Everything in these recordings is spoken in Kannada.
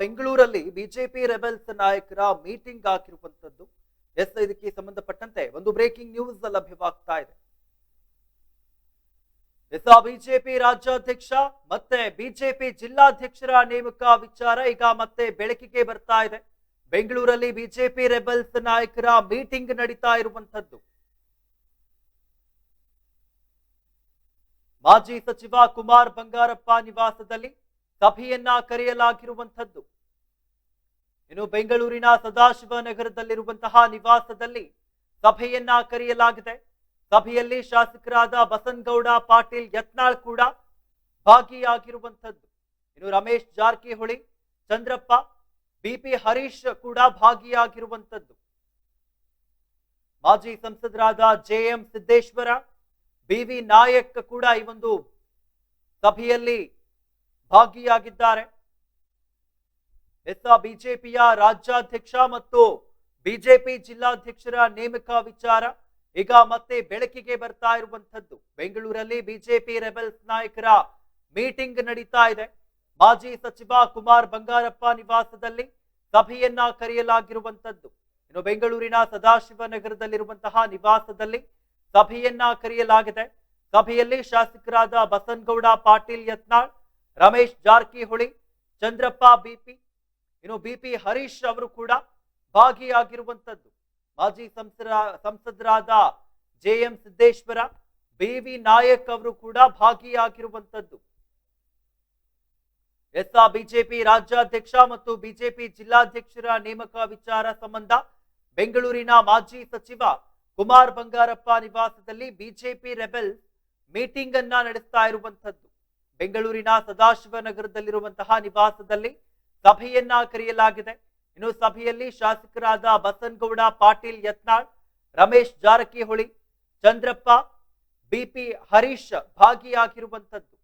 ಬೆಂಗಳೂರಲ್ಲಿ ಬಿಜೆಪಿ ರೆಬೆಲ್ಸ್ ನಾಯಕರ ಮೀಟಿಂಗ್ ಆಗಿರುವಂತದ್ದು. ಇದಕ್ಕೆ ಸಂಬಂಧಪಟ್ಟಂತೆ ಒಂದು ಬ್ರೇಕಿಂಗ್ ನ್ಯೂಸ್ ಲಭ್ಯವಾಗ್ತಾ ಇದೆ. ಬಿಜೆಪಿ ರಾಜ್ಯಾಧ್ಯಕ್ಷ ಮತ್ತೆ ಬಿಜೆಪಿ ಜಿಲ್ಲಾಧ್ಯಕ್ಷರ ನೇಮಕ ವಿಚಾರ ಈಗ ಮತ್ತೆ ಬೆಳಕಿಗೆ ಬರ್ತಾ ಇದೆ. ಬೆಂಗಳೂರಲ್ಲಿ ಬಿಜೆಪಿ ರೆಬೆಲ್ಸ್ ನಾಯಕರ ಮೀಟಿಂಗ್ ನಡೀತಾ ಇರುವಂತದ್ದು. ಮಾಜಿ ಸಚಿವ ಕುಮಾರ್ ಬಂಗಾರಪ್ಪ ನಿವಾಸದಲ್ಲಿ ಸಭೆಯನ್ನ ಕರೆಯಲಾಗಿರುವಂತದ್ದು. ಇನ್ನು ಬೆಂಗಳೂರಿನ ಸದಾಶಿವನಗರದಲ್ಲಿರುವಂತಹ ನಿವಾಸದಲ್ಲಿ ಸಭೆಯನ್ನ ಕರೆಯಲಾಗಿದೆ. ಸಭೆಯಲ್ಲಿ ಶಾಸಕರಾದ ಬಸನಗೌಡ ಪಾಟೀಲ್ ಯತ್ನಾಳ್ ಕೂಡ ಭಾಗಿಯಾಗಿರುವಂತದ್ದು. ಇನ್ನು ರಮೇಶ್ ಜಾರಕಿಹೊಳಿ, ಚಂದ್ರಪ್ಪ, ಬಿಪಿ ಹರೀಶ್ ಕೂಡ ಭಾಗಿಯಾಗಿರುವಂತದ್ದು. ಮಾಜಿ ಸಂಸದರಾದ ಜೆಎಂ ಸಿದ್ದೇಶ್ವರ, ಬಿವಿ ನಾಯಕ್ ಕೂಡ ಈ ಒಂದು ಸಭೆಯಲ್ಲಿ ಭಾಗಿಯಾಗಿದ್ದಾರೆ. ಬಿಜೆಪಿಯ ರಾಜ್ಯಾಧ್ಯಕ್ಷ ಮತ್ತು ಬಿಜೆಪಿ ಜಿಲ್ಲಾಧ್ಯಕ್ಷರ ನೇಮಕ ವಿಚಾರ ಈಗ ಮತ್ತೆ ಬೆಳಕಿಗೆ ಬರ್ತಾ ಇರುವಂತದ್ದು. ಬೆಂಗಳೂರಲ್ಲಿ ಬಿಜೆಪಿ ರೆಬೆಲ್ಸ್ ನಾಯಕರ ಮೀಟಿಂಗ್ ನಡೀತಾ ಇದೆ. ಮಾಜಿ ಸಚಿವ ಕುಮಾರ್ ಬಂಗಾರಪ್ಪ ನಿವಾಸದಲ್ಲಿ ಸಭೆಯನ್ನ ಕರೆಯಲಾಗಿರುವಂತದ್ದು. ಇನ್ನು ಬೆಂಗಳೂರಿನ ಸದಾಶಿವನಗರದಲ್ಲಿರುವಂತಹ ನಿವಾಸದಲ್ಲಿ ಸಭೆಯನ್ನ ಕರೆಯಲಾಗಿದೆ. ಸಭೆಯಲ್ಲಿ ಶಾಸಕರಾದ ಬಸನಗೌಡ ಪಾಟೀಲ್ ಯತ್ನಾಳ್, ರಮೇಶ್ ಜಾರಕಿಹೊಳಿ, ಚಂದ್ರಪ್ಪ, ಬಿಪಿ ಹರೀಶ್ ಅವರು ಕೂಡ ಭಾಗಿಯಾಗಿರುವಂತದ್ದು. ಮಾಜಿ ಸಂಸದರಾದ ಜೆಎಂ ಸಿದ್ದೇಶ್ವರ, ಬಿವಿ ನಾಯಕ್ ಅವರು ಕೂಡ ಭಾಗಿಯಾಗಿರುವಂತದ್ದು. ಬಿಜೆಪಿ ರಾಜ್ಯಾಧ್ಯಕ್ಷ ಮತ್ತು ಬಿಜೆಪಿ ಜಿಲ್ಲಾಧ್ಯಕ್ಷರ ನೇಮಕ ವಿಚಾರ ಸಂಬಂಧ ಬೆಂಗಳೂರಿನ ಮಾಜಿ ಸಚಿವ ಕುಮಾರ್ ಬಂಗಾರಪ್ಪ ನಿವಾಸದಲ್ಲಿ ಬಿಜೆಪಿ ರೆಬೆಲ್ಸ್ ಮೀಟಿಂಗ್ ಅನ್ನ ನಡೆಸ್ತಾ ಇರುವಂತದ್ದು. ಬೆಂಗಳೂರಿನ ಸದಾಶಿವನಗರದಲ್ಲಿರುವಂತಹ ನಿವಾಸದಲ್ಲಿ ಸಭೆಯನ್ನ ಕರೆಯಲಾಗಿದೆ. ಇನ್ನು ಸಭೆಯಲ್ಲಿ ಶಾಸಕರಾದ ಬಸನಗೌಡ ಪಾಟೀಲ್ ಯತ್ನಾಳ್, ರಮೇಶ್ ಜಾರಕಿಹೊಳಿ, ಚಂದ್ರಪ್ಪ, ಬಿಪಿ ಹರೀಶ್ ಭಾಗಿಯಾಗಿರುವಂತದ್ದು.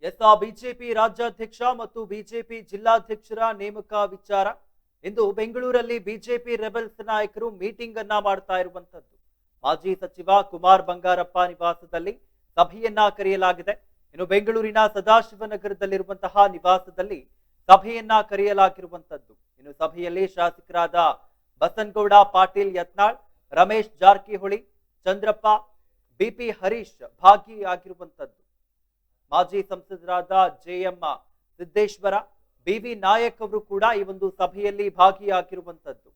ಎಸ್ ಬಿಜೆಪಿ ರಾಜ್ಯಾಧ್ಯಕ್ಷ ಮತ್ತು ಬಿಜೆಪಿ ಜಿಲ್ಲಾಧ್ಯಕ್ಷರ ನೇಮಕ ವಿಚಾರ ಇಂದು ಬೆಂಗಳೂರಲ್ಲಿ ಬಿಜೆಪಿ ರೆಬೆಲ್ಸ್ ನಾಯಕರು ಮೀಟಿಂಗ್ ಅನ್ನ ಮಾಡ್ತಾ ಇರುವಂತದ್ದು. ಮಾಜಿ ಸಚಿವ ಕುಮಾರ್ ಬಂಗಾರಪ್ಪ ನಿವಾಸದಲ್ಲಿ ಸಭೆಯನ್ನ ಕರೆಯಲಾಗಿದೆ. ಇನ್ನು ಬೆಂಗಳೂರಿನ ಸದಾಶಿವನಗರದಲ್ಲಿರುವಂತಹ ನಿವಾಸದಲ್ಲಿ ಸಭೆಯನ್ನ ಕರೆಯಲಾಗಿರುವಂತದ್ದು. ಇನ್ನು ಸಭೆಯಲ್ಲಿ ಶಾಸಕರಾದ ಬಸನಗೌಡ ಪಾಟೀಲ್ ಯತ್ನಾಳ್, ರಮೇಶ್ ಜಾರಕಿಹೊಳಿ, ಚಂದ್ರಪ್ಪ, ಬಿಪಿ ಹರೀಶ್ ಭಾಗಿಯಾಗಿರುವಂತದ್ದು. ಮಾಜಿ ಸಂಸದರಾದ ಜೆಎಂ ಸಿದ್ದೇಶ್ವರ, ಬಿವಿ ನಾಯಕ್ ಅವರು ಕೂಡ ಈ ಒಂದು ಸಭೆಯಲ್ಲಿ ಭಾಗಿಯಾಗಿರುವಂತದ್ದು.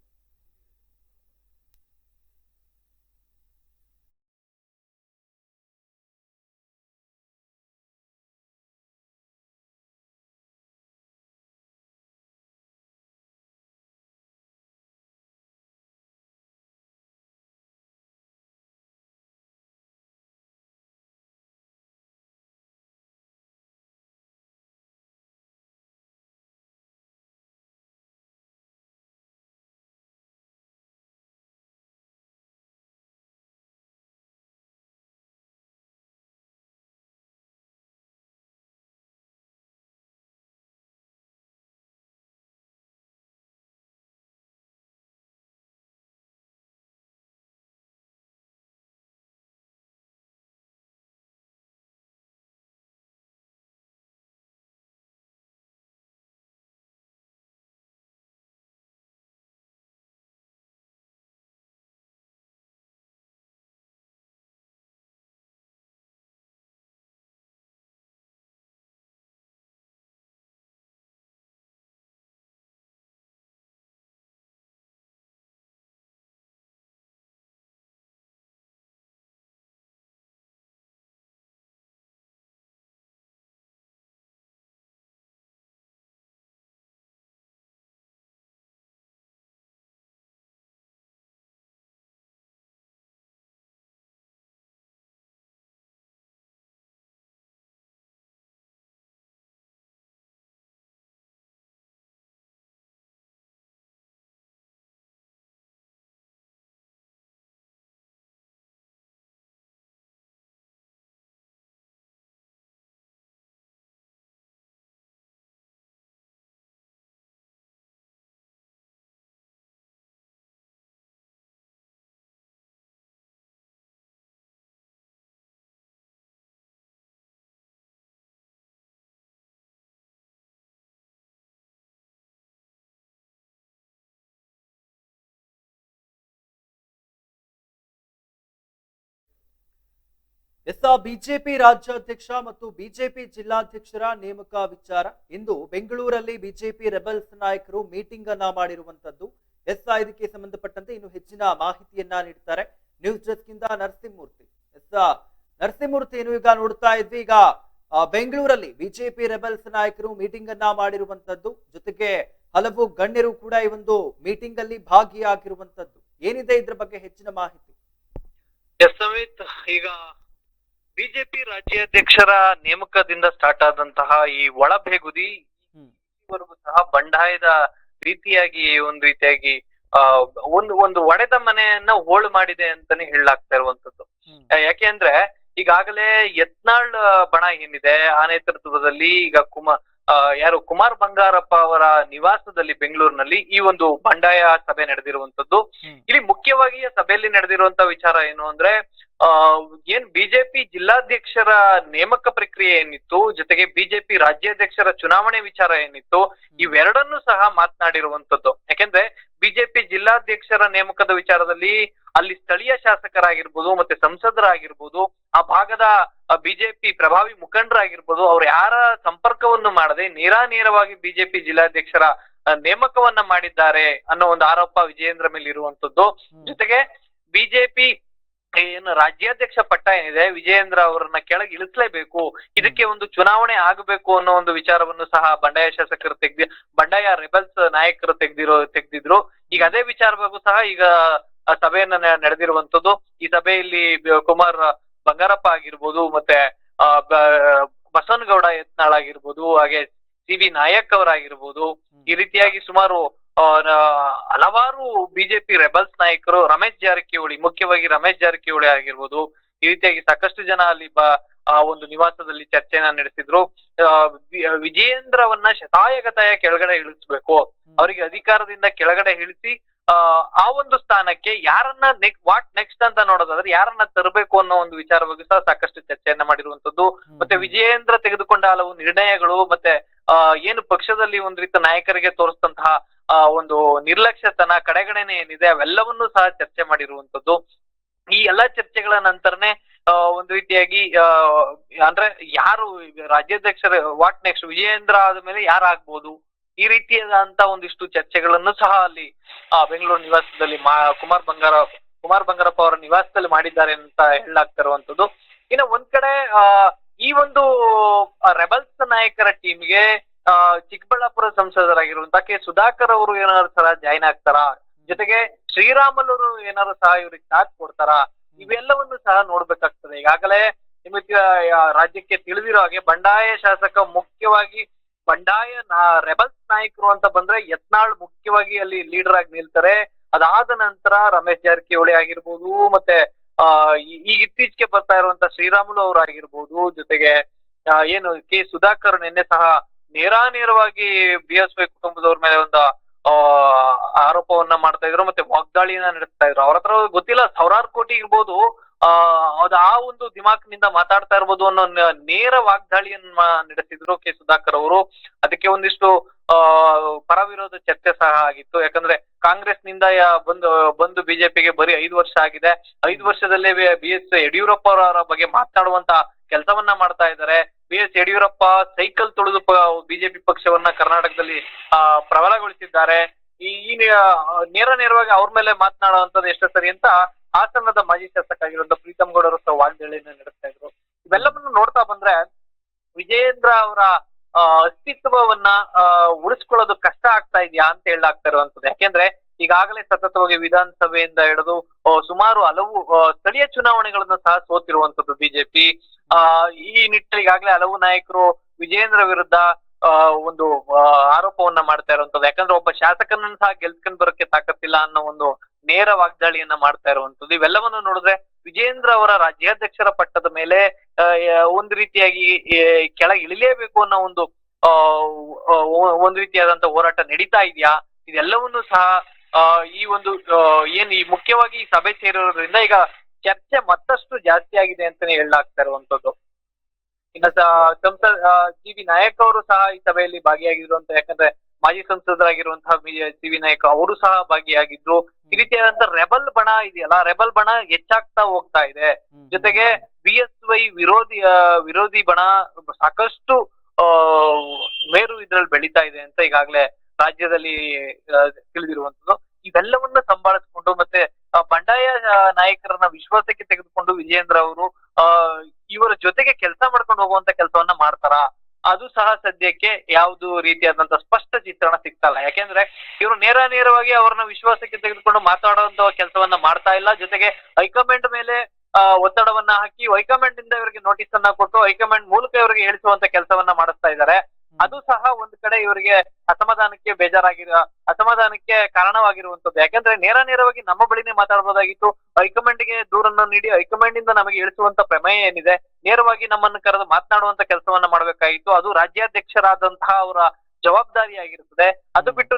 ಎಸ್ ಬಿಜೆಪಿ ರಾಜ್ಯಾಧ್ಯಕ್ಷ ಮತ್ತು ಬಿಜೆಪಿ ಜಿಲ್ಲಾಧ್ಯಕ್ಷರ ನೇಮಕ ವಿಚಾರ ಇಂದು ಬೆಂಗಳೂರಲ್ಲಿ ಬಿಜೆಪಿ ರೆಬೆಲ್ಸ್ ನಾಯಕರು ಮೀಟಿಂಗ್ ಅನ್ನ ಮಾಡಿರುವಂತದ್ದು. ಎಸ್ ಇದಕ್ಕೆ ಸಂಬಂಧಪಟ್ಟಂತೆ ಇನ್ನು ಹೆಚ್ಚಿನ ಮಾಹಿತಿಯನ್ನ ನೀಡ್ತಾರೆ ನ್ಯೂಸ್ ಡೆಸ್ಕ್ ಇಂದ ನರಸಿಂಹಮೂರ್ತಿ. ಎಸ್ ನರಸಿಂಹಮೂರ್ತಿ, ಏನು ಈಗ ನೋಡ್ತಾ ಇದ್ವಿ, ಈಗ ಬೆಂಗಳೂರಲ್ಲಿ ಬಿಜೆಪಿ ರೆಬೆಲ್ಸ್ ನಾಯಕರು ಮೀಟಿಂಗ್ ಅನ್ನ ಮಾಡಿರುವಂತದ್ದು, ಜೊತೆಗೆ ಹಲವು ಗಣ್ಯರು ಕೂಡ ಈ ಒಂದು ಮೀಟಿಂಗ್ ಅಲ್ಲಿ ಭಾಗಿಯಾಗಿರುವಂತದ್ದು. ಏನಿದೆ ಇದ್ರ ಬಗ್ಗೆ ಹೆಚ್ಚಿನ ಮಾಹಿತಿ? ಎಸ್ ಸಮೇತ್, ಈಗ ಬಿಜೆಪಿ ರಾಜ್ಯಾಧ್ಯಕ್ಷರ ನೇಮಕದಿಂದ ಸ್ಟಾರ್ಟ್ ಆದಂತಹ ಈ ಒಳಬೇಗುದಿ ಇವರೆಗೂ ಸಹ ಬಂಡಾಯದ ರೀತಿಯಾಗಿ ಒಂದ್ ರೀತಿಯಾಗಿ ಒಂದು ಒಡೆದ ಮನೆಯನ್ನ ಹೋಳು ಮಾಡಿದೆ ಅಂತಾನೆ ಹೇಳಲಾಗ್ತಾ ಇರುವಂತದ್ದು. ಯಾಕೆಂದ್ರೆ ಈಗಾಗಲೇ ಯತ್ನಾಳ್ ಬಣ ಏನಿದೆ ಆ ನೇತೃತ್ವದಲ್ಲಿ ಈಗ ಕುಮಾರ್ ಬಂಗಾರಪ್ಪ ಅವರ ನಿವಾಸದಲ್ಲಿ ಬೆಂಗಳೂರಿನಲ್ಲಿ ಈ ಒಂದು ಬಂಡಾಯ ಸಭೆ ನಡೆದಿರುವಂತದ್ದು. ಇಲ್ಲಿ ಮುಖ್ಯವಾಗಿ ಸಭೆಯಲ್ಲಿ ನಡೆದಿರುವಂತ ವಿಚಾರ ಏನು ಅಂದ್ರೆ ಏನ್ ಬಿಜೆಪಿ ಜಿಲ್ಲಾಧ್ಯಕ್ಷರ ನೇಮಕ ಪ್ರಕ್ರಿಯೆ ಏನಿತ್ತು, ಜೊತೆಗೆ ಬಿಜೆಪಿ ರಾಜ್ಯಾಧ್ಯಕ್ಷರ ಚುನಾವಣೆ ವಿಚಾರ ಏನಿತ್ತು, ಇವೆರಡನ್ನೂ ಸಹ ಮಾತನಾಡಿರುವಂತದ್ದು. ಯಾಕೆಂದ್ರೆ ಬಿಜೆಪಿ ಜಿಲ್ಲಾಧ್ಯಕ್ಷರ ನೇಮಕದ ವಿಚಾರದಲ್ಲಿ ಅಲ್ಲಿ ಸ್ಥಳೀಯ ಶಾಸಕರಾಗಿರ್ಬೋದು ಮತ್ತೆ ಸಂಸದರಾಗಿರ್ಬೋದು, ಆ ಭಾಗದ ಬಿಜೆಪಿ ಪ್ರಭಾವಿ ಮುಖಂಡರಾಗಿರ್ಬೋದು, ಅವ್ರು ಯಾರ ಸಂಪರ್ಕವನ್ನು ಮಾಡದೆ ನೇರವಾಗಿ ಬಿಜೆಪಿ ಜಿಲ್ಲಾಧ್ಯಕ್ಷರ ನೇಮಕವನ್ನ ಮಾಡಿದ್ದಾರೆ ಅನ್ನೋ ಒಂದು ಆರೋಪ ವಿಜಯೇಂದ್ರ ಮೇಲೆ ಇರುವಂತದ್ದು. ಜೊತೆಗೆ ಬಿಜೆಪಿ ಏನು ರಾಜ್ಯಾಧ್ಯಕ್ಷ ಪಟ್ಟ ಏನಿದೆ ವಿಜಯೇಂದ್ರ ಅವರನ್ನ ಕೆಳಗೆ ಇಳಿಸಲೇಬೇಕು, ಇದಕ್ಕೆ ಒಂದು ಚುನಾವಣೆ ಆಗಬೇಕು ಅನ್ನೋ ಒಂದು ವಿಚಾರವನ್ನು ಸಹ ಬಂಡಾಯ ಶಾಸಕರು ಬಂಡಾಯ ರೆಬೆಲ್ಸ್ ನಾಯಕರು ತೆಗ್ದಿದ್ರು. ಈಗ ಅದೇ ವಿಚಾರವಾಗೂ ಸಹ ಈಗ ಸಭೆಯನ್ನ ನಡೆದಿರುವಂತದ್ದು. ಈ ಸಭೆಯಲ್ಲಿ ಕುಮಾರ್ ಬಂಗಾರಪ್ಪ ಆಗಿರ್ಬೋದು, ಮತ್ತೆ ಬಸವನಗೌಡ ಯತ್ನಾಳ್ ಆಗಿರ್ಬೋದು, ಹಾಗೆ ಸಿ.ವಿ. ನಾಯಕ್ ಅವರಾಗಿರ್ಬೋದು, ಈ ರೀತಿಯಾಗಿ ಸುಮಾರು ಹಲವಾರು ಬಿಜೆಪಿ ರೆಬಲ್ಸ್ ನಾಯಕರು, ರಮೇಶ್ ಜಾರಕಿಹೊಳಿ, ಮುಖ್ಯವಾಗಿ ರಮೇಶ್ ಜಾರಕಿಹೊಳಿ ಆಗಿರ್ಬೋದು, ಈ ರೀತಿಯಾಗಿ ಸಾಕಷ್ಟು ಜನ ಅಲ್ಲಿ ಆ ಒಂದು ನಿವಾಸದಲ್ಲಿ ಚರ್ಚೆಯನ್ನ ನಡೆಸಿದ್ರು. ವಿಜಯೇಂದ್ರವನ್ನ ಶತಾಯಗತಾಯ ಕೆಳಗಡೆ ಇಳಿಸ್ಬೇಕು, ಅವರಿಗೆ ಅಧಿಕಾರದಿಂದ ಕೆಳಗಡೆ ಇಳಿಸಿ ಆ ಒಂದು ಸ್ಥಾನಕ್ಕೆ ಯಾರನ್ನ ವಾಟ್ ನೆಕ್ಸ್ಟ್ ಅಂತ ನೋಡೋದಾದ್ರೆ ಯಾರನ್ನ ತರಬೇಕು ಅನ್ನೋ ಒಂದು ವಿಚಾರ ಬಗ್ಗೆ ಸಹ ಸಾಕಷ್ಟು ಚರ್ಚೆಯನ್ನ ಮಾಡಿರುವಂತದ್ದು. ಮತ್ತೆ ವಿಜಯೇಂದ್ರ ತೆಗೆದುಕೊಂಡ ಹಲವು ನಿರ್ಣಯಗಳು ಮತ್ತೆ ಏನು ಪಕ್ಷದಲ್ಲಿ ಒಂದ್ ರೀತಿ ನಾಯಕರಿಗೆ ತೋರಿಸಿದಂತಹ ಒಂದು ನಿರ್ಲಕ್ಷ್ಯತನ, ಕಡೆಗಣನೆ ಏನಿದೆ ಅವೆಲ್ಲವನ್ನೂ ಸಹ ಚರ್ಚೆ ಮಾಡಿರುವಂತದ್ದು. ಈ ಎಲ್ಲಾ ಚರ್ಚೆಗಳ ನಂತರನೇ ಒಂದ್ ರೀತಿಯಾಗಿ ಅಂದ್ರೆ ಯಾರು ರಾಜ್ಯಾಧ್ಯಕ್ಷರ ವಾಟ್ ನೆಕ್ಸ್ಟ್, ವಿಜಯೇಂದ್ರ ಆದ್ಮೇಲೆ ಯಾರಾಗ್ಬೋದು, ಈ ರೀತಿಯಾದಂತ ಒಂದಿಷ್ಟು ಚರ್ಚೆಗಳನ್ನು ಸಹ ಅಲ್ಲಿ ಬೆಂಗಳೂರು ನಿವಾಸದಲ್ಲಿ ಕುಮಾರ್ ಬಂಗಾರಪ್ಪ ಅವರ ನಿವಾಸದಲ್ಲಿ ಮಾಡಿದ್ದಾರೆ ಅಂತ ಹೇಳಲಾಗ್ತಾ ಇರುವಂತದ್ದು. ಇನ್ನು ಒಂದ್ ಕಡೆ ಈ ಒಂದು ರೆಬಲ್ಸ್ ನಾಯಕರ ಟೀಮ್ಗೆ ಚಿಕ್ಕಬಳ್ಳಾಪುರ ಸಂಸದರಾಗಿರುವಂತಹ ಕೆ ಸುಧಾಕರ್ ಅವರು ಏನಾದ್ರು ಸಹ ಜಾಯಿನ್ ಆಗ್ತಾರಾ, ಜೊತೆಗೆ ಶ್ರೀರಾಮುಲು ಏನಾದ್ರು ಸಹ ಇವ್ರಿಗೆ ಸಾಥ್ ಕೊಡ್ತಾರಾ, ಇವೆಲ್ಲವನ್ನು ಸಹ ನೋಡ್ಬೇಕಾಗ್ತದೆ. ಈಗಾಗಲೇ ನಿಮಗೆ ರಾಜ್ಯಕ್ಕೆ ತಿಳಿದಿರೋ ಹಾಗೆ ಬಂಡಾಯ ಶಾಸಕ, ಮುಖ್ಯವಾಗಿ ಬಂಡಾಯ ರೆಬಲ್ಸ್ ನಾಯಕರು ಅಂತ ಬಂದ್ರೆ ಯತ್ನಾಳ್ ಮುಖ್ಯವಾಗಿ ಅಲ್ಲಿ ಲೀಡರ್ ಆಗಿ ನಿಲ್ತಾರೆ. ಅದಾದ ನಂತರ ರಮೇಶ್ ಜಾರಕಿಹೊಳಿ ಆಗಿರ್ಬೋದು, ಮತ್ತೆ ಈಗ ಇತ್ತೀಚೆಗೆ ಬರ್ತಾ ಇರುವಂತ ಶ್ರೀರಾಮುಲು ಅವರು ಆಗಿರ್ಬೋದು, ಜೊತೆಗೆ ಏನು ಕೆ ಸುಧಾಕರ್ ನಿನ್ನೆ ಸಹ ನೇರಾನೇರವಾಗಿ BSY ಕುಟುಂಬದವ್ರ ಮೇಲೆ ಒಂದು ಆರೋಪವನ್ನ ಮಾಡ್ತಾ ಇದ್ರು, ಮತ್ತೆ ವಾಗ್ದಾಳಿಯನ್ನ ನಡೆಸ್ತಾ ಇದ್ರು. ಅವ್ರ ಹತ್ರ ಗೊತ್ತಿಲ್ಲ ಸಾವಿರಾರು ಕೋಟಿ ಇರ್ಬೋದು, ಅದು ಆ ಒಂದು ದಿಮಾಕ್ನಿಂದ ಮಾತಾಡ್ತಾ ಇರ್ಬೋದು ಅನ್ನೋ ನೇರ ವಾಗ್ದಾಳಿಯನ್ನ ನಡೆಸಿದ್ರು ಕೆ ಸುಧಾಕರ್ ಅವರು. ಅದಕ್ಕೆ ಒಂದಿಷ್ಟು ಪರ ವಿರೋಧ ಚರ್ಚೆ ಸಹ ಆಗಿತ್ತು. ಯಾಕಂದ್ರೆ ಕಾಂಗ್ರೆಸ್ ನಿಂದ ಬಂದು ಬಿಜೆಪಿಗೆ ಬರೀ 5 ವರ್ಷ ಆಗಿದೆ. 5 ವರ್ಷದಲ್ಲೇ BS ಯಡಿಯೂರಪ್ಪ ಅವರ ಬಗ್ಗೆ ಮಾತನಾಡುವಂತ ಕೆಲಸವನ್ನ ಮಾಡ್ತಾ ಇದ್ದಾರೆ. BS ಯಡಿಯೂರಪ್ಪ ಸೈಕಲ್ ತುಳಿದು ಬಿಜೆಪಿ ಪಕ್ಷವನ್ನ ಕರ್ನಾಟಕದಲ್ಲಿ ಪ್ರಬಲಗೊಳಿಸಿದ್ದಾರೆ. ಈ ನೇರವಾಗಿ ಅವ್ರ ಮೇಲೆ ಮಾತನಾಡುವಂತದ್ದು ಎಷ್ಟು ಸರಿ ಅಂತ ಹಾಸನದ ಮಾಜಿ ಶಾಸಕ ಆಗಿರುವಂತ ಪ್ರೀತಮ್ ಗೌಡರು ಸಹ ವಾಗ್ದಾಳಿಯನ್ನ ನಡೆಸ್ತಾ ಇದ್ರು. ಇವೆಲ್ಲವನ್ನು ನೋಡ್ತಾ ಬಂದ್ರೆ ವಿಜಯೇಂದ್ರ ಅವರ ಅಸ್ತಿತ್ವವನ್ನ ಉಳಿಸ್ಕೊಳ್ಳೋದು ಕಷ್ಟ ಆಗ್ತಾ ಇದೆಯಾ ಅಂತ ಹೇಳಲಾಗ್ತಾ ಇರುವಂತದ್ದು. ಯಾಕೆಂದ್ರೆ ಈಗಾಗಲೇ ಸತತವಾಗಿ ವಿಧಾನಸಭೆಯಿಂದ ಹಿಡಿದು ಸುಮಾರು ಹಲವು ಸ್ಥಳೀಯ ಚುನಾವಣೆಗಳನ್ನು ಸಹ ಸೋತಿರುವಂತದ್ದು ಬಿಜೆಪಿ. ಈ ನಿಟ್ಟಿನಲ್ಲಿ ಈಗಾಗಲೇ ಹಲವು ನಾಯಕರು ವಿಜಯೇಂದ್ರ ವಿರುದ್ಧ ಒಂದು ಆರೋಪವನ್ನ ಮಾಡ್ತಾ ಇರುವಂತದ್ದು. ಯಾಕಂದ್ರೆ ಒಬ್ಬ ಶಾಸಕನನ್ನು ಸಹ ಗೆಲ್ಸ್ಕೊಂಡ್ ಬರೋಕೆ ತಾಕತ್ತಿಲ್ಲ ಅನ್ನೋ ಒಂದು ನೇರ ವಾಗ್ದಾಳಿಯನ್ನ ಮಾಡ್ತಾ ಇರುವಂತದ್ದು. ಇವೆಲ್ಲವನ್ನು ನೋಡಿದ್ರೆ ವಿಜಯೇಂದ್ರ ಅವರ ರಾಜ್ಯಾಧ್ಯಕ್ಷರ ಪಟ್ಟದ ಮೇಲೆ ಒಂದು ರೀತಿಯಾಗಿ ಕೆಳಗೆ ಇಳಿಲೇಬೇಕು ಅನ್ನೋ ಒಂದು ರೀತಿಯಾದಂತ ಹೋರಾಟ ನಡೀತಾ ಇದೆಯಾ, ಇದೆಲ್ಲವನ್ನು ಸಹ ಈ ಒಂದು ಈ ಮುಖ್ಯವಾಗಿ ಈ ಸಭೆ ಸೇರಿರೋದ್ರಿಂದ ಈಗ ಚರ್ಚೆ ಮತ್ತಷ್ಟು ಜಾಸ್ತಿ ಆಗಿದೆ ಅಂತಾನೆ ಹೇಳಲಾಗ್ತಾ ಇರುವಂತದ್ದು. ಇನ್ನ ಸಂಸದ GV ನಾಯಕ್ ಅವರು ಸಹ ಈ ಸಭೆಯಲ್ಲಿ ಭಾಗಿಯಾಗಿದ್ರು ಅಂತ. ಯಾಕಂದ್ರೆ ಮಾಜಿ ಸಂಸದರಾಗಿರುವಂತಹ GV ನಾಯಕ್ ಅವರು ಸಹ ಭಾಗಿಯಾಗಿದ್ರು. ಈ ರೀತಿಯಾದಂತ ರೆಬಲ್ ಬಣ ಇದೆಯಲ್ಲ, ರೆಬಲ್ ಬಣ ಹೆಚ್ಚಾಗ್ತಾ ಹೋಗ್ತಾ ಇದೆ. ಜೊತೆಗೆ BSY ವಿರೋಧಿ ಬಣ ಸಾಕಷ್ಟು ಮೇರು ಇದ್ರಲ್ಲಿ ಬೆಳೀತಾ ಇದೆ ಅಂತ ಈಗಾಗಲೇ ರಾಜ್ಯದಲ್ಲಿ ತಿಳಿದಿರುವಂತದ್ದು. ಇವೆಲ್ಲವನ್ನ ಸಂಭಾಳಿಸ್ಕೊಂಡು ಮತ್ತೆ ಬಂಡಾಯ ನಾಯಕರನ್ನ ವಿಶ್ವಾಸಕ್ಕೆ ತೆಗೆದುಕೊಂಡು ವಿಜಯೇಂದ್ರ ಅವರು ಇವರ ಜೊತೆಗೆ ಕೆಲಸ ಮಾಡ್ಕೊಂಡು ಹೋಗುವಂತ ಕೆಲಸವನ್ನ ಮಾಡ್ತಾರ, ಅದು ಸಹ ಸದ್ಯಕ್ಕೆ ಯಾವ್ದು ರೀತಿಯಾದಂತ ಸ್ಪಷ್ಟ ಚಿತ್ರಣ ಸಿಗ್ತಲ್ಲ. ಯಾಕೆಂದ್ರೆ ಇವರು ನೇರವಾಗಿ ಅವ್ರನ್ನ ವಿಶ್ವಾಸಕ್ಕೆ ತೆಗೆದುಕೊಂಡು ಮಾತಾಡುವಂತ ಕೆಲಸವನ್ನ ಮಾಡ್ತಾ ಇಲ್ಲ. ಜೊತೆಗೆ ಹೈಕಮಾಂಡ್ ಮೇಲೆ ಒತ್ತಡವನ್ನ ಹಾಕಿ ಹೈಕಮಾಂಡ್ ಇಂದ ಇವರಿಗೆ ನೋಟಿಸ್ ಅನ್ನ ಕೊಟ್ಟು ಹೈಕಮಾಂಡ್ ಮೂಲಕ ಇವರಿಗೆ ಹೇಳಿಸುವಂತ ಕೆಲಸವನ್ನ ಮಾಡಿಸ್ತಾ ಇದ್ದಾರೆ. ಅದು ಸಹ ಒಂದ್ ಕಡೆ ಇವರಿಗೆ ಅಸಮಾಧಾನಕ್ಕೆ ಕಾರಣವಾಗಿರುವಂತದ್ದು. ಯಾಕಂದ್ರೆ ನೇರವಾಗಿ ನಮ್ಮ ಬಳಿನೇ ಮಾತಾಡಬಹುದಾಗಿತ್ತು, ಹೈಕಮಾಂಡ್ ಗೆ ದೂರನ್ನು ನೀಡಿ ಹೈಕಮಾಂಡ್ ಇಂದ ನಮಗೆ ಇಳಿಸುವಂತ ಪ್ರಮೇಯ ಏನಿದೆ, ನೇರವಾಗಿ ನಮ್ಮನ್ನು ಕರೆದು ಮಾತನಾಡುವಂತ ಕೆಲಸವನ್ನ ಮಾಡ್ಬೇಕಾಗಿತ್ತು. ಅದು ರಾಜ್ಯಾಧ್ಯಕ್ಷರಾದಂತಹ ಅವರ ಜವಾಬ್ದಾರಿ ಆಗಿರುತ್ತದೆ. ಅದು ಬಿಟ್ಟು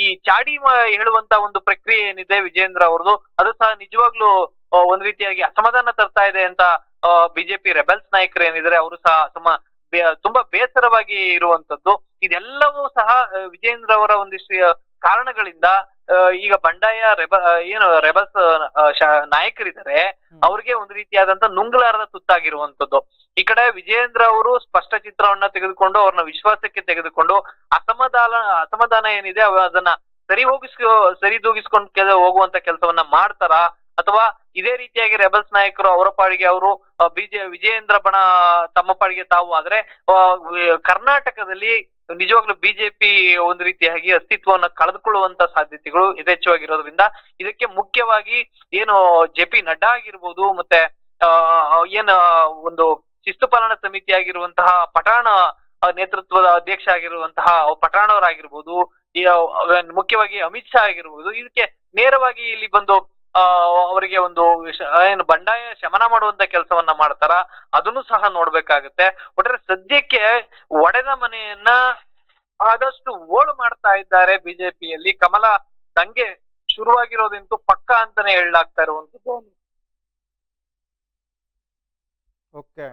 ಈ ಚಾಡಿ ಹೇಳುವಂತ ಒಂದು ಪ್ರಕ್ರಿಯೆ ಏನಿದೆ ವಿಜಯೇಂದ್ರ ಅವ್ರದ್ದು, ಅದು ಸಹ ನಿಜವಾಗ್ಲೂ ಒಂದ್ ರೀತಿಯಾಗಿ ಅಸಮಾಧಾನ ತರ್ತಾ ಇದೆ ಅಂತ ಬಿಜೆಪಿ ರೆಬಲ್ಸ್ ನಾಯಕರು ಏನಿದ್ದಾರೆ ಅವರು ಸಹ ತುಂಬಾ ಬೇಸರವಾಗಿ ಇರುವಂತದ್ದು. ಇದೆಲ್ಲವೂ ಸಹ ವಿಜಯೇಂದ್ರ ಅವರ ಒಂದಿಷ್ಟು ಕಾರಣಗಳಿಂದ ಈಗ ಬಂಡಾಯ ರೆಬಲ್ಸ್ ನಾಯಕರಿದ್ದಾರೆ, ಅವ್ರಿಗೆ ಒಂದು ರೀತಿಯಾದಂತ ನುಂಗಲಾರದ ತುತ್ತಾಗಿರುವಂತದ್ದು. ಈ ಕಡೆ ವಿಜಯೇಂದ್ರ ಅವರು ಸ್ಪಷ್ಟ ಚಿತ್ರವನ್ನ ತೆಗೆದುಕೊಂಡು ಅವ್ರನ್ನ ವಿಶ್ವಾಸಕ್ಕೆ ತೆಗೆದುಕೊಂಡು ಅಸಮಾಧಾನ ಏನಿದೆ ಅದನ್ನ ಸರಿದೂಗಿಸ್ಕೊಂಡು ಹೋಗುವಂತ ಕೆಲಸವನ್ನ ಮಾಡ್ತಾರ, ಅಥವಾ ಇದೇ ರೀತಿಯಾಗಿ ರೆಬಲ್ಸ್ ನಾಯಕರು ಅವರ ಪಾಡಿಗೆ ಅವರು ವಿಜಯೇಂದ್ರ ಬಣ ತಮ್ಮ ಪಾಡಿಗೆ ತಾವು ಆದ್ರೆ ಕರ್ನಾಟಕದಲ್ಲಿ ನಿಜವಾಗ್ಲೂ ಬಿಜೆಪಿ ಒಂದು ರೀತಿಯಾಗಿ ಅಸ್ತಿತ್ವವನ್ನು ಕಳೆದುಕೊಳ್ಳುವಂತ ಸಾಧ್ಯತೆಗಳು ಯಥೇಚ್ಛವಾಗಿರೋದ್ರಿಂದ ಇದಕ್ಕೆ ಮುಖ್ಯವಾಗಿ ಏನು JP ನಡ್ಡಾ ಆಗಿರ್ಬೋದು, ಮತ್ತೆ ಒಂದು ಶಿಸ್ತು ಪಾಲನಾ ಸಮಿತಿ ಆಗಿರುವಂತಹ ಪಠಾಣ ನೇತೃತ್ವದ ಅಧ್ಯಕ್ಷ ಆಗಿರುವಂತಹ ಪಠಾಣ್ ಅವರಾಗಿರ್ಬೋದು, ಮುಖ್ಯವಾಗಿ ಅಮಿತ್ ಶಾ ಆಗಿರ್ಬೋದು, ಇದಕ್ಕೆ ನೇರವಾಗಿ ಇಲ್ಲಿ ಬಂದು ಆ ಅವರಿಗೆ ಒಂದು ಏನು ಬಂಡಾಯ ಶಮನ ಮಾಡುವಂತ ಕೆಲಸವನ್ನ ಮಾಡ್ತಾರ, ಅದನ್ನು ಸಹ ನೋಡ್ಬೇಕಾಗುತ್ತೆ. ಒಟ್ಟಾರೆ ಸದ್ಯಕ್ಕೆ ಒಡೆದ ಮನೆಯನ್ನ ಆದಷ್ಟು ಓಳು ಮಾಡ್ತಾ ಇದ್ದಾರೆ ಬಿಜೆಪಿಯಲ್ಲಿ. ಕಮಲ ದಂಗೆ ಶುರುವಾಗಿರೋದಂತೂ ಪಕ್ಕ ಅಂತಾನೆ ಹೇಳಲಾಗ್ತಾ ಇರುವಂತದ್ದು. Okay,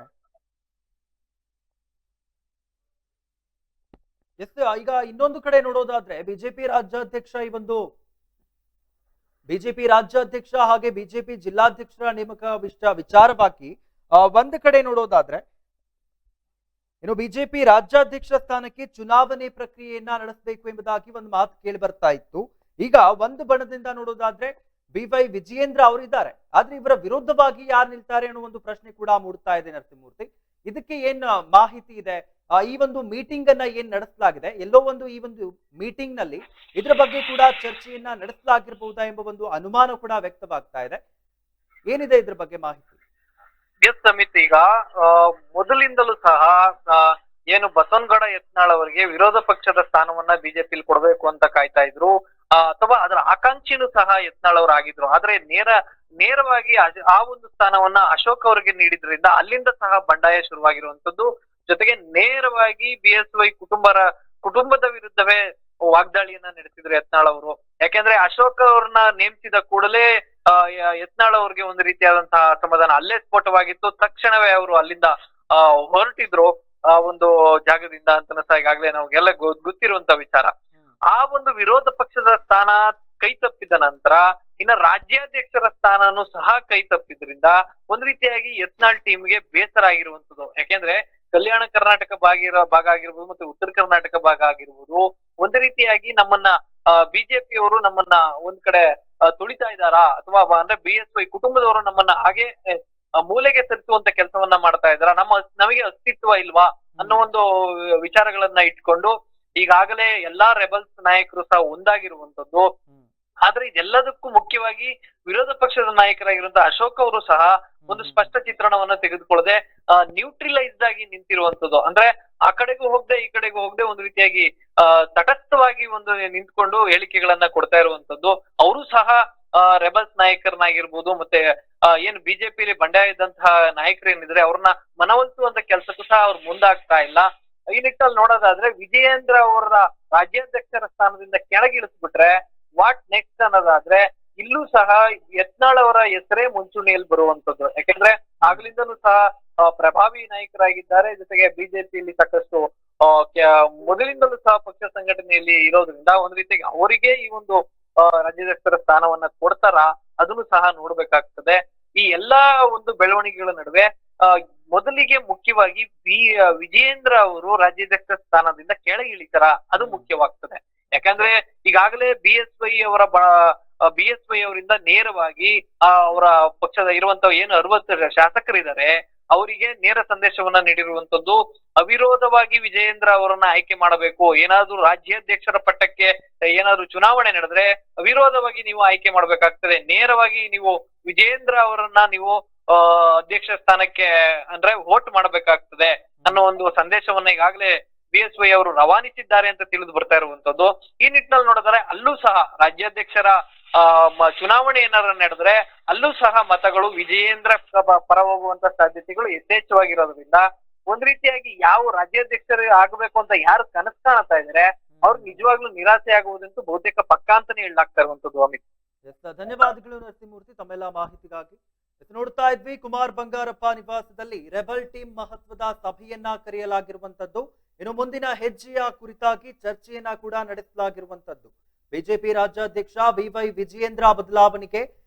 yes. ಈಗ ಇನ್ನೊಂದು ಕಡೆ ನೋಡೋದಾದ್ರೆ ಬಿಜೆಪಿ ರಾಜ್ಯಾಧ್ಯಕ್ಷ ಬಿಜೆಪಿ ರಾಜ್ಯಾಧ್ಯಕ್ಷ ಹಾಗೆ ಬಿಜೆಪಿ ಜಿಲ್ಲಾಧ್ಯಕ್ಷರ ನೇಮಕ ವಿಚಾರವಾಗಿ ಒಂದು ಕಡೆ ನೋಡೋದಾದ್ರೆ ಇನ್ನು ಬಿಜೆಪಿ ರಾಜ್ಯಾಧ್ಯಕ್ಷ ಸ್ಥಾನಕ್ಕೆ ಚುನಾವಣೆ ಪ್ರಕ್ರಿಯೆಯನ್ನ ನಡೆಸಬೇಕು ಎಂಬುದಾಗಿ ಒಂದು ಮಾತು ಕೇಳಿ ಬರ್ತಾ ಇತ್ತು. ಈಗ ಒಂದು ಬಣದಿಂದ ನೋಡೋದಾದ್ರೆ BY ವಿಜಯೇಂದ್ರ ಅವರಿದ್ದಾರೆ, ಆದ್ರೆ ಇವರ ವಿರುದ್ಧವಾಗಿ ಯಾರು ನಿಲ್ತಾರೆ ಅನ್ನೋ ಒಂದು ಪ್ರಶ್ನೆ ಕೂಡ ಮೂಡ್ತಾ ಇದೆ ನರಸಿಂಹಮೂರ್ತಿ. ಇದಕ್ಕೆ ಏನ್ ಮಾಹಿತಿ ಇದೆ? ಈ ಒಂದು ಮೀಟಿಂಗ್ ಅನ್ನ ಏನ್ ನಡೆಸಲಾಗಿದೆ, ಎಲ್ಲೋ ಒಂದು ಈ ಒಂದು ಮೀಟಿಂಗ್ ನಲ್ಲಿ ಇದ್ರ ಬಗ್ಗೆ ಕೂಡ ಚರ್ಚೆಯನ್ನ ನಡೆಸಲಾಗಿರ್ಬಹುದಾ ಎಂಬ ಒಂದು ಅನುಮಾನ ಕೂಡ ವ್ಯಕ್ತವಾಗ್ತಾ ಇದೆ. ಏನಿದೆ ಇದ್ರ ಬಗ್ಗೆ ಮಾಹಿತಿ? ಎಸ್ ಸಮಿತ್, ಈಗ ಮೊದಲಿಂದಲೂ ಸಹ ಏನು ಬಸವನಗೌಡ ಯತ್ನಾಳ್ ಅವರಿಗೆ ವಿರೋಧ ಪಕ್ಷದ ಸ್ಥಾನವನ್ನ ಬಿಜೆಪಿಲಿ ಕೊಡಬೇಕು ಅಂತ ಕಾಯ್ತಾ ಇದ್ರು, ಅಥವಾ ಅದರ ಆಕಾಂಕ್ಷಿನೂ ಸಹ ಯತ್ನಾಳ್ ಅವರು ಆಗಿದ್ರು. ಆದ್ರೆ ನೇರವಾಗಿ ಆ ಒಂದು ಸ್ಥಾನವನ್ನ ಅಶೋಕ್ ಅವರಿಗೆ ನೀಡಿದ್ರಿಂದ ಅಲ್ಲಿಂದ ಸಹ ಬಂಡಾಯ ಶುರುವಾಗಿರುವಂತದ್ದು. ಜೊತೆಗೆ ನೇರವಾಗಿ BSY ಕುಟುಂಬದ ವಿರುದ್ಧವೇ ವಾಗ್ದಾಳಿಯನ್ನ ನಡೆಸಿದ್ರು ಯತ್ನಾಳ್ ಅವರು. ಯಾಕೆಂದ್ರೆ ಅಶೋಕ್ ಅವ್ರನ್ನ ನೇಮಿಸಿದ ಕೂಡಲೇ ಯತ್ನಾಳ್ ಅವ್ರಿಗೆ ಒಂದು ರೀತಿಯಾದಂತಹ ಅಸಮಾಧಾನ ಅಲ್ಲೇ ಸ್ಫೋಟವಾಗಿತ್ತು. ತಕ್ಷಣವೇ ಅವರು ಅಲ್ಲಿಂದ ಹೊರಟಿದ್ರು ಆ ಒಂದು ಜಾಗದಿಂದ ಅಂತ ಸಹ ಈಗಾಗಲೇ ನಮ್ಗೆಲ್ಲ ಗೊತ್ತಿರುವಂತ ವಿಚಾರ. ಆ ಒಂದು ವಿರೋಧ ಪಕ್ಷದ ಸ್ಥಾನ ಕೈ ತಪ್ಪಿದ ನಂತರ ಇನ್ನ ರಾಜ್ಯಾಧ್ಯಕ್ಷರ ಸ್ಥಾನನೂ ಸಹ ಕೈ ತಪ್ಪಿದ್ರಿಂದ ಒಂದ್ ರೀತಿಯಾಗಿ ಯತ್ನಾಳ್ ಟೀಮ್ಗೆ ಬೇಸರ ಆಗಿರುವಂತದ್ದು. ಯಾಕೆಂದ್ರೆ ಕಲ್ಯಾಣ ಕರ್ನಾಟಕ ಭಾಗ ಆಗಿರ್ಬೋದು ಮತ್ತೆ ಉತ್ತರ ಕರ್ನಾಟಕ ಭಾಗ ಆಗಿರ್ಬೋದು, ಒಂದ್ ರೀತಿಯಾಗಿ ನಮ್ಮನ್ನ ಬಿಜೆಪಿ ಅವರು ನಮ್ಮನ್ನ ಒಂದ್ ಕಡೆ ತುಳಿತಾ ಇದ್ದಾರಾ, ಅಥವಾ ಅಂದ್ರೆ BSY ಕುಟುಂಬದವರು ನಮ್ಮನ್ನ ಹಾಗೆ ಮೂಲೆಗೆ ತರಿಸುವಂತ ಕೆಲಸವನ್ನ ಮಾಡ್ತಾ ಇದ್ದಾರಾ, ನಮಗೆ ಅಸ್ತಿತ್ವ ಇಲ್ವಾ ಅನ್ನೋ ಒಂದು ವಿಚಾರಗಳನ್ನ ಇಟ್ಕೊಂಡು ಈಗಾಗಲೇ ಎಲ್ಲಾ ರೆಬಲ್ಸ್ ನಾಯಕರು ಸಹ ಒಂದಾಗಿರುವಂತದ್ದು. ಆದ್ರೆ ಇದೆಲ್ಲದಕ್ಕೂ ಮುಖ್ಯವಾಗಿ ವಿರೋಧ ಪಕ್ಷದ ನಾಯಕರಾಗಿರುವಂತಹ ಅಶೋಕ್ ಅವರು ಸಹ ಒಂದು ಸ್ಪಷ್ಟ ಚಿತ್ರಣವನ್ನ ತೆಗೆದುಕೊಳ್ಳದೆ ನ್ಯೂಟ್ರಿಲೈಸ್ಡ್ ಆಗಿ ನಿಂತಿರುವಂತದ್ದು. ಅಂದ್ರೆ ಆ ಕಡೆಗೂ ಹೋಗದೆ ಈ ಕಡೆಗೂ ಹೋಗದೆ ಒಂದು ರೀತಿಯಾಗಿ ತಟಸ್ಥವಾಗಿ ಒಂದು ನಿಂತ್ಕೊಂಡು ಹೇಳಿಕೆಗಳನ್ನ ಕೊಡ್ತಾ ಇರುವಂತದ್ದು. ಅವರು ಸಹ ರೆಬಲ್ಸ್ ನಾಯಕರನ್ನಾಗಿರ್ಬೋದು ಮತ್ತೆ ಏನು ಬಿಜೆಪಿಲಿ ಬಂಡಾಯ ಇದ್ದಂತಹ ನಾಯಕರೇನಿದ್ರೆ ಅವ್ರನ್ನ ಮನವೊಲಿಸುವಂತ ಕೆಲಸಕ್ಕೂ ಸಹ ಅವ್ರು ಮುಂದಾಗ್ತಾ ಇಲ್ಲ. ಈ ನಿಟ್ಟಲ್ಲಿ ನೋಡೋದಾದ್ರೆ ವಿಜಯೇಂದ್ರ ಅವರ ರಾಜ್ಯಾಧ್ಯಕ್ಷರ ಸ್ಥಾನದಿಂದ ಕೆಳಗಿಳಿಸ್ಬಿಟ್ರೆ ವಾಟ್ ನೆಕ್ಸ್ಟ್ ಅನ್ನೋದಾದ್ರೆ ಇಲ್ಲೂ ಸಹ ಯತ್ನಾಳ್ ಅವರ ಹೆಸರೇ ಮುಂಚೂಣಿಯಲ್ಲಿ ಬರುವಂತದ್ದು. ಯಾಕೆಂದ್ರೆ ಆಗ್ಲಿಂದನೂ ಸಹ ಪ್ರಭಾವಿ ನಾಯಕರಾಗಿದ್ದಾರೆ. ಜೊತೆಗೆ ಬಿಜೆಪಿಯಲ್ಲಿ ಸಾಕಷ್ಟು ಮೊದಲಿಂದಲೂ ಸಹ ಪಕ್ಷ ಸಂಘಟನೆಯಲ್ಲಿ ಇರೋದ್ರಿಂದ ಒಂದ್ ರೀತಿಯಾಗಿ ಅವರಿಗೆ ಈ ಒಂದು ರಾಜ್ಯಾಧ್ಯಕ್ಷರ ಸ್ಥಾನವನ್ನ ಕೊಡ್ತಾರ, ಅದನ್ನು ಸಹ ನೋಡ್ಬೇಕಾಗ್ತದೆ. ಈ ಎಲ್ಲಾ ಒಂದು ಬೆಳವಣಿಗೆಗಳ ನಡುವೆ ಮೊದಲಿಗೆ ಮುಖ್ಯವಾಗಿ ವಿಜಯೇಂದ್ರ ಅವರು ರಾಜ್ಯಾಧ್ಯಕ್ಷ ಸ್ಥಾನದಿಂದ ಕೆಳಗಿಳಿತಾರ, ಅದು ಮುಖ್ಯವಾಗ್ತದೆ. ಯಾಕಂದ್ರೆ ಈಗಾಗಲೇ BSY ಅವರಿಂದ ನೇರವಾಗಿ ಅವರ ಪಕ್ಷದ ಇರುವಂತ ಏನು 60 ಶಾಸಕರಿದ್ದಾರೆ ಅವರಿಗೆ ನೇರ ಸಂದೇಶವನ್ನ ನೀಡಿರುವಂತದ್ದು. ಅವಿರೋಧವಾಗಿ ವಿಜಯೇಂದ್ರ ಅವರನ್ನ ಆಯ್ಕೆ ಮಾಡಬೇಕು, ಏನಾದ್ರೂ ರಾಜ್ಯಾಧ್ಯಕ್ಷರ ಪಟ್ಟಕ್ಕೆ ಏನಾದ್ರು ಚುನಾವಣೆ ನಡೆದ್ರೆ ಅವಿರೋಧವಾಗಿ ನೀವು ಆಯ್ಕೆ ಮಾಡ್ಬೇಕಾಗ್ತದೆ, ನೇರವಾಗಿ ನೀವು ವಿಜಯೇಂದ್ರ ಅವರನ್ನ ನೀವು ಅಧ್ಯಕ್ಷ ಸ್ಥಾನಕ್ಕೆ ಅಂದ್ರೆ ವೋಟ್ ಮಾಡಬೇಕಾಗ್ತದೆ ಅನ್ನೋ ಒಂದು ಸಂದೇಶವನ್ನ ಈಗಾಗಲೇ BSY ಅವರು ರವಾನಿಸಿದ್ದಾರೆ ಅಂತ ತಿಳಿದು ಬರ್ತಾ ಇರುವಂತದ್ದು. ಈ ನಿಟ್ಟಿನಲ್ಲಿ ನೋಡಿದ್ರೆ ಅಲ್ಲೂ ಸಹ ರಾಜ್ಯಾಧ್ಯಕ್ಷರ ಚುನಾವಣೆ ಏನಾದ್ರು ನಡೆದ್ರೆ ಅಲ್ಲೂ ಸಹ ಮತಗಳು ವಿಜಯೇಂದ್ರ ಪರ ಹೋಗುವಂತ ಸಾಧ್ಯತೆಗಳು ಯಥೇಚ್ಛವಾಗಿರೋದ್ರಿಂದ ಒಂದ್ ರೀತಿಯಾಗಿ ಯಾವ ರಾಜ್ಯಾಧ್ಯಕ್ಷರು ಆಗ್ಬೇಕು ಅಂತ ಯಾರು ಕನಸು ಕಾಣ್ತಾ ಇದಾರೆ ಅವ್ರು ನಿಜವಾಗ್ಲೂ ನಿರಾಸೆ ಆಗುವುದಂತೂ ಬಹುತೇಕ ಪಕ್ಕಾ ಅಂತಾನೆ ಹೇಳಲಾಗ್ತಾ ಇರುವಂತದ್ದು. ಅಮಿತ್, ಧನ್ಯವಾದಗಳು ನರಸಿಂಹಮೂರ್ತಿ ತಮ್ಮೆಲ್ಲ ಮಾಹಿತಿಗಾಗಿ. ನೋಡ್ತಾ ಇದ್ವಿ, ಕುಮಾರ್ ಬಂಗಾರಪ್ಪ ನಿವಾಸದಲ್ಲಿ ರೆಬಲ್ ಟೀಮ್ ಮಹತ್ವದ ಸಭೆಯನ್ನ ಕರೆಯಲಾಗಿರುವಂತದ್ದು. ಇನ್ನು ಮುಂದಿನ ಹೆಜ್ಜೆಯ ಕುರಿತಾಗಿ ಚರ್ಚೆಯನ್ನ ಕೂಡ ನಡೆಸಲಾಗಿರುವಂತದ್ದು. ಬಿಜೆಪಿ ರಾಜ್ಯಾಧ್ಯಕ್ಷ BY ವಿಜಯೇಂದ್ರ ಬದಲಾವಣೆಗೆ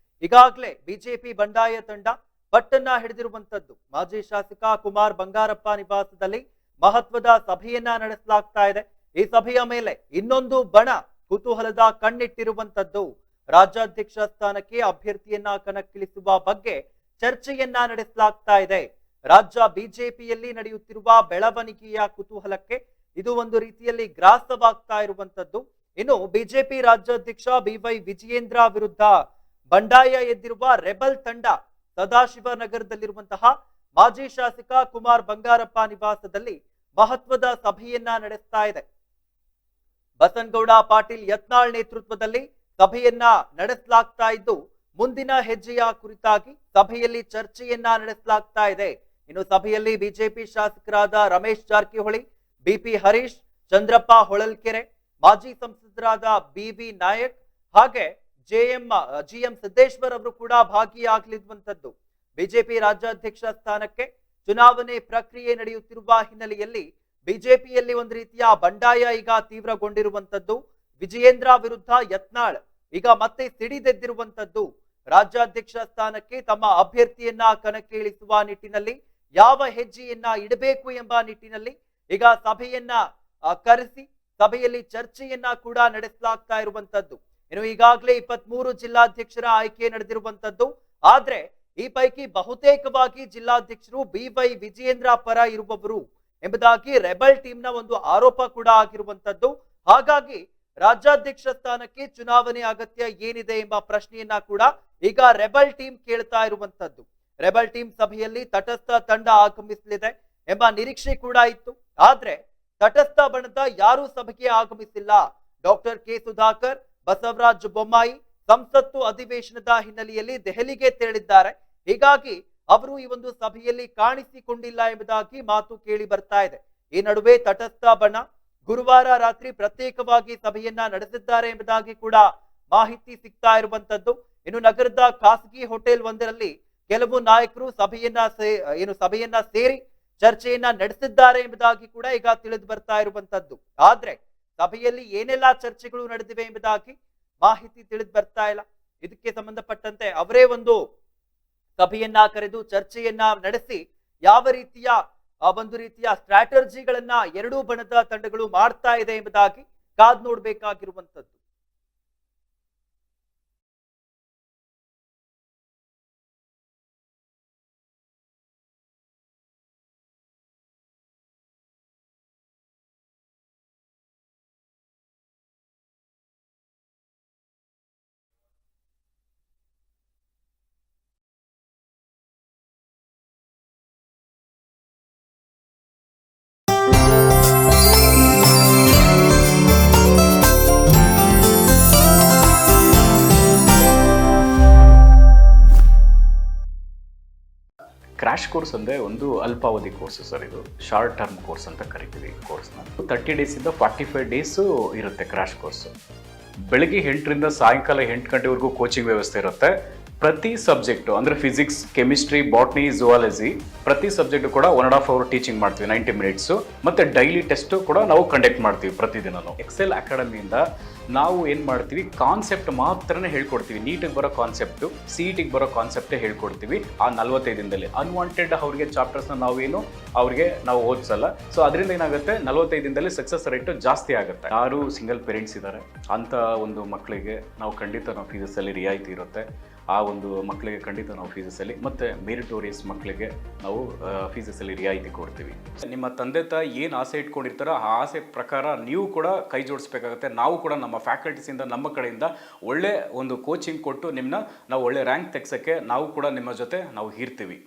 ಈಗಾಗಲೇ ಬಿಜೆಪಿ ಬಂಡಾಯ ತಂಡ ಪಟ್ಟನ್ನ ಹಿಡಿದಿರುವಂತದ್ದು. ಮಾಜಿ ಶಾಸಕ ಕುಮಾರ್ ಬಂಗಾರಪ್ಪ ನಿವಾಸದಲ್ಲಿ ಮಹತ್ವದ ಸಭೆಯನ್ನ ನಡೆಸಲಾಗ್ತಾ ಇದೆ. ಈ ಸಭೆಯ ಮೇಲೆ ಇನ್ನೊಂದು ಬಣ ಕುತೂಹಲದ ಕಣ್ಣಿಟ್ಟಿರುವಂತದ್ದು. ರಾಜ್ಯಾಧ್ಯಕ್ಷ ಸ್ಥಾನಕ್ಕೆ ಅಭ್ಯರ್ಥಿಯನ್ನ ಕಣಕ್ಕಿಳಿಸುವ ಬಗ್ಗೆ ಚರ್ಚೆಯನ್ನ ನಡೆಸಲಾಗ್ತಾ ಇದೆ. ರಾಜ್ಯ ಬಿಜೆಪಿಯಲ್ಲಿ ನಡೆಯುತ್ತಿರುವ ಬೆಳವಣಿಗೆಯ ಕುತೂಹಲಕ್ಕೆ ಇದು ಒಂದು ರೀತಿಯಲ್ಲಿ ಗ್ರಾಸವಾಗ್ತಾ ಇರುವಂತದ್ದು. ಇನ್ನು ಬಿಜೆಪಿ ರಾಜ್ಯಾಧ್ಯಕ್ಷ BY ವಿಜಯೇಂದ್ರ ವಿರುದ್ಧ ಬಂಡಾಯ ಎದ್ದಿರುವ ರೆಬಲ್ ತಂಡ ಸದಾಶಿವನಗರದಲ್ಲಿರುವಂತಹ ಮಾಜಿ ಶಾಸಕ ಕುಮಾರ್ ಬಂಗಾರಪ್ಪ ನಿವಾಸದಲ್ಲಿ ಮಹತ್ವದ ಸಭೆಯನ್ನ ನಡೆಸ್ತಾ ಇದೆ. ಬಸನಗೌಡ ಪಾಟೀಲ್ ಯತ್ನಾಳ್ ನೇತೃತ್ವದಲ್ಲಿ ಸಭೆಯನ್ನ ನಡೆಸಲಾಗ್ತಾ ಇದ್ದು ಮುಂದಿನ ಹೆಜ್ಜೆಯ ಕುರಿತಾಗಿ ಸಭೆಯಲ್ಲಿ ಚರ್ಚೆಯನ್ನ ನಡೆಸಲಾಗ್ತಾ ಇದೆ. ಇನ್ನು ಸಭೆಯಲ್ಲಿ ಬಿಜೆಪಿ ಶಾಸಕರಾದ ರಮೇಶ್ ಜಾರಕಿಹೊಳಿ, ಬಿಪಿ ಹರೀಶ್, ಚಂದ್ರಪ್ಪ ಹೊಳಲ್ಕೆರೆ, ಮಾಜಿ ಸಂಸದರಾದ ಬಿವಿ ನಾಯಕ್ ಹಾಗೆ ಜಿಎಂ ಸಿದ್ದೇಶ್ವರ್ ಅವರು ಕೂಡ ಭಾಗಿಯಾಗಲಿರುವಂತದ್ದು. ಬಿಜೆಪಿ ರಾಜ್ಯಾಧ್ಯಕ್ಷ ಸ್ಥಾನಕ್ಕೆ ಚುನಾವಣೆ ಪ್ರಕ್ರಿಯೆ ನಡೆಯುತ್ತಿರುವ ಹಿನ್ನೆಲೆಯಲ್ಲಿ ಬಿಜೆಪಿಯಲ್ಲಿ ಒಂದು ರೀತಿಯ ಬಂಡಾಯ ಈಗ ತೀವ್ರಗೊಂಡಿರುವಂತದ್ದು. ವಿಜಯೇಂದ್ರ ವಿರುದ್ಧ ಯತ್ನಾಳ್ ಈಗ ಮತ್ತೆ ಸಿಡಿದೆದ್ದಿರುವಂತದ್ದು. ರಾಜ್ಯಾಧ್ಯಕ್ಷ ಸ್ಥಾನಕ್ಕೆ ತಮ್ಮ ಅಭ್ಯರ್ಥಿಯನ್ನ ಕಣಕ್ಕೆ ಇಳಿಸುವ ನಿಟ್ಟಿನಲ್ಲಿ ಯಾವ ಹೆಜ್ಜೆಯನ್ನ ಇಡಬೇಕು ಎಂಬ ನಿಟ್ಟಿನಲ್ಲಿ ಈಗ ಸಭೆಯನ್ನ ಕರೆಸಿ ಸಭೆಯಲ್ಲಿ ಚರ್ಚೆಯನ್ನ ಕೂಡ ನಡೆಸಲಾಗ್ತಾ ಇರುವಂತದ್ದು. ಇನ್ನು ಈಗಾಗಲೇ 23 ಜಿಲ್ಲಾಧ್ಯಕ್ಷರ ಆಯ್ಕೆ ನಡೆದಿರುವಂತದ್ದು. ಆದ್ರೆ ಈ ಪೈಕಿ ಬಹುತೇಕವಾಗಿ ಜಿಲ್ಲಾಧ್ಯಕ್ಷರು ಬಿವೈ ವಿಜಯೇಂದ್ರ ಪರ ಇರುವವರು ಎಂಬುದಾಗಿ ರೆಬಲ್ ಟೀಮ್ನ ಒಂದು ಆರೋಪ ಕೂಡ ಆಗಿರುವಂತದ್ದು. ಹಾಗಾಗಿ ರಾಜ್ಯಾಧ್ಯಕ್ಷ ಸ್ಥಾನಕ್ಕೆ ಚುನಾವಣೆ ಅಗತ್ಯ ಏನಿದೆ ಎಂಬ ಪ್ರಶ್ನೆಯನ್ನ ಕೂಡ ಈಗ ರೆಬಲ್ ಟೀಮ್ ಕೇಳ್ತಾ ಇರುವಂತದ್ದು. ರೆಬಲ್ ಟೀಮ್ ಸಭೆಯಲ್ಲಿ ತಟಸ್ಥ ತಂಡ ಆಗಮಿಸಲಿದೆ ಎಂಬ ನಿರೀಕ್ಷೆ ಕೂಡ ಇತ್ತು. ಆದ್ರೆ ತಟಸ್ಥ ಬಣದ ಯಾರೂ ಸಭೆಗೆ ಆಗಮಿಸಿಲ್ಲ. ಡಾಕ್ಟರ್ ಕೆ ಸುಧಾಕರ್, ಬಸವರಾಜ ಬೊಮ್ಮಾಯಿ ಸಂಸತ್ತು ಅಧಿವೇಶನದ ಹಿನ್ನೆಲೆಯಲ್ಲಿ ದೆಹಲಿಗೆ ತೆರಳಿದ್ದಾರೆ. ಹೀಗಾಗಿ ಅವರು ಈ ಒಂದು ಸಭೆಯಲ್ಲಿ ಕಾಣಿಸಿಕೊಂಡಿಲ್ಲ ಎಂಬುದಾಗಿ ಮಾತು ಕೇಳಿ ಬರ್ತಾ ಇದೆ. ಈ ನಡುವೆ ತಟಸ್ಥ ಬಣ ಗುರುವಾರ ರಾತ್ರಿ ಪ್ರತ್ಯೇಕವಾಗಿ ಸಭೆಯನ್ನ ನಡೆಸಿದ್ದಾರೆ ಎಂಬುದಾಗಿ ಕೂಡ ಮಾಹಿತಿ ಸಿಗ್ತಾ ಇರುವಂತದ್ದು. ಇನ್ನು ನಗರದ ಖಾಸಗಿ ಹೋಟೆಲ್ ಒಂದರಲ್ಲಿ ಕೆಲವು ನಾಯಕರು ಸಭೆಯನ್ನ ಸೇರಿ ಚರ್ಚೆಯನ್ನ ನಡೆಸಿದ್ದಾರೆ ಎಂಬುದಾಗಿ ಕೂಡ ಈಗ ತಿಳಿದು ಬರ್ತಾ ಇರುವಂತದ್ದು. ಆದ್ರೆ ಸಭೆಯಲ್ಲಿ ಏನೆಲ್ಲಾ ಚರ್ಚೆಗಳು ನಡೆದಿವೆ ಎಂಬುದಾಗಿ ಮಾಹಿತಿ ತಿಳಿದು ಬರ್ತಾ ಇಲ್ಲ. ಇದಕ್ಕೆ ಸಂಬಂಧಪಟ್ಟಂತೆ ಅವರೇ ಒಂದು ಸಭೆಯನ್ನ ಕರೆದು ಚರ್ಚೆಯನ್ನ ನಡೆಸಿ ಯಾವ ರೀತಿಯ ಒಂದು ರೀತಿಯ ಸ್ಟ್ರಾಟರ್ಜಿಗಳನ್ನ ಎರಡೂ ಬಣದ ತಂಡಗಳು ಮಾಡ್ತಾ ಇದೆ ಎಂಬುದಾಗಿ ಕಾದ್ ನೋಡ್ಬೇಕಾಗಿರುವಂತದ್ದು. ಕ್ರ್ಯಾಶ್ ಕೋರ್ಸ್ ಅಂದರೆ ಒಂದು ಅಲ್ಪಾವಧಿ ಕೋರ್ಸ್ ಸರ್. ಇದು ಶಾರ್ಟ್ ಟರ್ಮ್ ಕೋರ್ಸ್ ಅಂತ ಕರಿತೀವಿ ಈ ಕೋರ್ಸ್ನ. 30 ಡೇಸಿಂದ 45 ಡೇಸು ಇರುತ್ತೆ ಕ್ರ್ಯಾಶ್ ಕೋರ್ಸು. ಬೆಳಗ್ಗೆ 8ರಿಂದ ಸಾಯಂಕಾಲ 8 ಗಂಟೆವರೆಗೂ ಕೋಚಿಂಗ್ ವ್ಯವಸ್ಥೆ ಇರುತ್ತೆ. ಪ್ರತಿ ಸಬ್ಜೆಕ್ಟು ಅಂದರೆ ಫಿಸಿಕ್ಸ್, ಕೆಮಿಸ್ಟ್ರಿ, ಬಾಟ್ನಿ, ಝುವಾಲಜಿ ಪ್ರತಿ ಸಬ್ಜೆಕ್ಟು ಕೂಡ 1.5 ಅವರ್ ಟೀಚಿಂಗ್ ಮಾಡ್ತೀವಿ, 90 ಮಿನಿಟ್ಸು. ಮತ್ತು ಡೈಲಿ ಟೆಸ್ಟು ಕೂಡ ನಾವು ಕಂಡಕ್ಟ್ ಮಾಡ್ತೀವಿ ಪ್ರತಿದಿನನೂ. ಎಕ್ಸೆಲ್ ಅಕಾಡೆಮಿಯಿಂದ ನಾವು ಏನು ಮಾಡ್ತೀವಿ, ಕಾನ್ಸೆಪ್ಟ್ ಮಾತ್ರನೇ ಹೇಳ್ಕೊಡ್ತೀವಿ. ನೀಟಿಗೆ ಬರೋ ಕಾನ್ಸೆಪ್ಟು, CETಗೆ ಬರೋ ಕಾನ್ಸೆಪ್ಟೇ ಹೇಳ್ಕೊಡ್ತೀವಿ ಆ 45 ದಿನದಲ್ಲಿ. ಅನ್ವಾಂಟೆಡ್ ಅವ್ರಿಗೆ ಚಾಪ್ಟರ್ಸ್ನ ನಾವು ಓದಿಸಲ್ಲ. ಸೊ ಅದರಿಂದ ಏನಾಗುತ್ತೆ, 45 ದಿನದಲ್ಲಿ ಸಕ್ಸಸ್ ರೇಟು ಜಾಸ್ತಿ ಆಗುತ್ತೆ. ಯಾರು ಸಿಂಗಲ್ ಪೇರೆಂಟ್ಸ್ ಇದ್ದಾರೆ ಅಂಥ ಒಂದು ಮಕ್ಕಳಿಗೆ ನಾವು ಖಂಡಿತ ಫೀಸಲ್ಲಿ ರಿಯಾಯಿತಿ ಇರುತ್ತೆ. ಆ ಒಂದು ಮಕ್ಕಳಿಗೆ ಖಂಡಿತ ನಾವು ಫೀಸಲ್ಲಿ, ಮತ್ತು ಮೆರಿಟೋರಿಯಸ್ ಮಕ್ಕಳಿಗೆ ನಾವು ಫೀಸಲ್ಲಿ ರಿಯಾಯಿತಿ ಕೊಡ್ತೀವಿ. ನಿಮ್ಮ ತಂದೆ ತಾಯಿ ಏನು ಆಸೆ ಇಟ್ಕೊಂಡಿರ್ತಾರೋ ಆ ಆಸೆ ಪ್ರಕಾರ ನೀವು ಕೂಡ ಕೈ ಜೋಡಿಸ್ಬೇಕಾಗುತ್ತೆ. ನಾವು ಕೂಡ ನಮ್ಮ ಫ್ಯಾಕಲ್ಟೀಸಿಂದ, ನಮ್ಮ ಕಡೆಯಿಂದ ಒಳ್ಳೆ ಒಂದು ಕೋಚಿಂಗ್ ಕೊಟ್ಟು ನಾವು ಒಳ್ಳೆ ರ್ಯಾಂಕ್ ತೆಗ್ಸೋಕ್ಕೆ ನಾವು ಕೂಡ ನಿಮ್ಮ ಜೊತೆ ನಾವು ಇರ್ತೀವಿ.